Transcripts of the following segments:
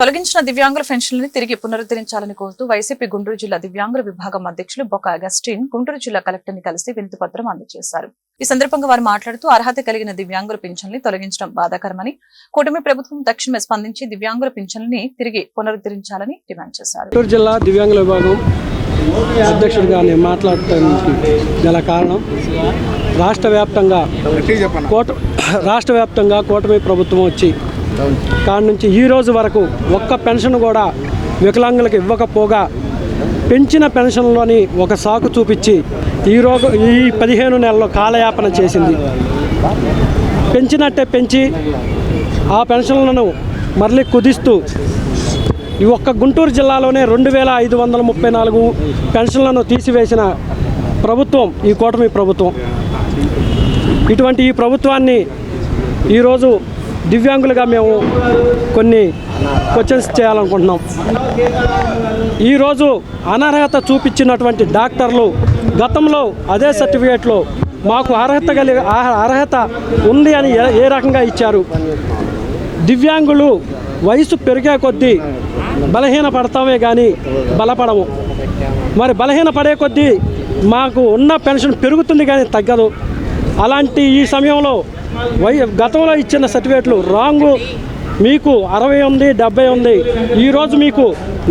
తొలగించిన దివ్యాంగుల పెన్షన్లను తిరిగి పునరుద్ధరించాలని కోరుతూ వైసీపీ గుంటూరు జిల్లా దివ్యాంగుల విభాగం అధ్యక్షులు బొక్క అగస్టిన్ గుంటూరు జిల్లా కలెక్టర్ని కలిసి వినతిపత్రం అందజేశారు. ఈ సందర్భంగా వారు మాట్లాడుతూ అర్హత కలిగిన దివ్యాంగుల పింఛన్లు తొలగించడం బాధాకరమని, కూటమి ప్రభుత్వం తక్షణమే స్పందించి దివ్యాంగుల పింఛన్లని తిరిగి పునరుద్ధరించాలని డిమాండ్ చేశారు. గుంటూరు జిల్లా దివ్యాంగుల విభాగం అధ్యక్షుడిగా నేను మాట్లాడటానికి గల కారణం రాష్ట్ర వ్యాప్తంగా కూటమి ప్రభుత్వం వచ్చి కాడ నుంచి ఈ రోజు వరకు ఒక్క పెన్షన్ కూడా వికలాంగులకు ఇవ్వకపోగా పెంచిన పెన్షన్లోని ఒక సాకు చూపించి ఈ 15 నెలల్లో కాలయాపన చేసింది. పెంచినట్టే పెంచి ఆ పెన్షన్లను మరలి కుదిస్తూ ఈ ఒక్క గుంటూరు జిల్లాలోనే 2534 పెన్షన్లను తీసివేసిన ప్రభుత్వం ఈ కూటమి ప్రభుత్వం. ఇటువంటి ఈ ప్రభుత్వాన్ని ఈరోజు దివ్యాంగులుగా మేము కొన్ని క్వశ్చన్స్ చేయాలనుకుంటున్నాం. ఈరోజు అనర్హత చూపించినటువంటి డాక్టర్లు గతంలో అదే సర్టిఫికేట్లో మాకు అర్హత ఉంది అని ఏ రకంగా ఇచ్చారు? దివ్యాంగులు వయసు పెరిగే కొద్దీ బలహీన పడతామే కానీ బలపడము. మరి బలహీన పడే కొద్దీ మాకు ఉన్న పెన్షన్ పెరుగుతుంది కానీ తగ్గదు. అలాంటి ఈ సమయంలో గతంలో ఇచ్చిన సర్టిఫికేట్లు రాంగు. మీకు 60 ఉంది, 70 ఉంది, ఈరోజు మీకు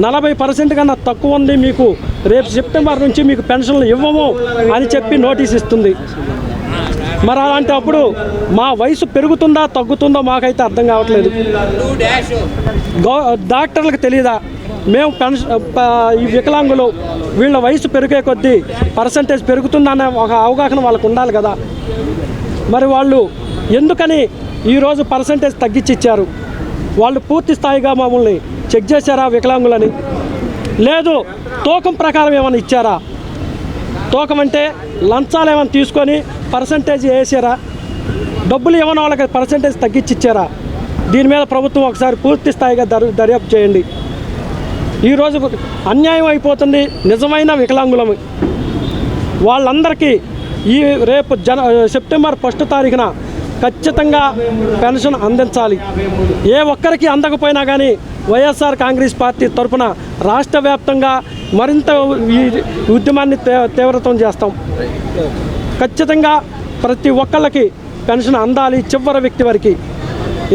40% కన్నా తక్కువ ఉంది, మీకు రేపు సెప్టెంబర్ నుంచి మీకు పెన్షన్లు ఇవ్వము అని చెప్పి నోటీస్ ఇస్తుంది. మరి అలాంటప్పుడు మా వయసు పెరుగుతుందా తగ్గుతుందో మాకైతే అర్థం కావట్లేదు. డాక్టర్లకు తెలియదా? మేము ఈ వికలాంగులు వీళ్ళ వయసు పెరిగే కొద్దీ పర్సంటేజ్ పెరుగుతుందనే ఒక అవగాహన వాళ్ళకు ఉండాలి కదా. మరి వాళ్ళు ఎందుకని ఈరోజు పర్సంటేజ్ తగ్గించి ఇచ్చారు? వాళ్ళు పూర్తి స్థాయిగా మమ్మల్ని చెక్ చేశారా వికలాంగులని? లేదు, తూకం ప్రకారం ఏమైనా ఇచ్చారా? తూకం అంటే లంచాలు ఏమైనా తీసుకొని పర్సంటేజ్ వేసారా? డబ్బులు ఏమైనా వాళ్ళకి పర్సంటేజ్ తగ్గించి ఇచ్చారా? దీని మీద ప్రభుత్వం ఒకసారి పూర్తి స్థాయిగా దర్యాప్తు చేయండి. ఈరోజు అన్యాయం అయిపోతుంది నిజమైన వికలాంగులం. వాళ్ళందరికీ రేపు సెప్టెంబర్ 1 తారీఖున ఖచ్చితంగా పెన్షన్ అందించాలి. ఏ ఒక్కరికి అందకపోయినా కానీ వైఎస్ఆర్ కాంగ్రెస్ పార్టీ తరఫున రాష్ట్ర వ్యాప్తంగా మరింత ఈ ఉద్యమాన్ని తీవ్రతం చేస్తాం. ఖచ్చితంగా ప్రతి ఒక్కళ్ళకి పెన్షన్ అందాలి, చివరి వ్యక్తి వరకు.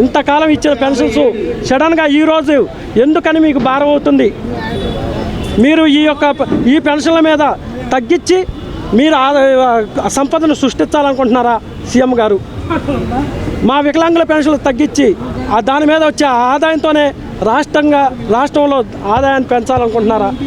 ఇంతకాలం ఇచ్చిన పెన్షన్స్ సడన్గా ఈరోజు ఎందుకని మీకు భారం అవుతుంది? మీరు ఈ పెన్షన్ల మీద తగ్గించి మీరు సంపదను సృష్టించాలనుకుంటున్నారా సీఎం గారు? మా వికలాంగుల పెన్షన్లు తగ్గించి దాని మీద వచ్చే ఆదాయంతోనే రాష్ట్రంలో ఆదాయాన్ని పెంచాలనుకుంటున్నారా?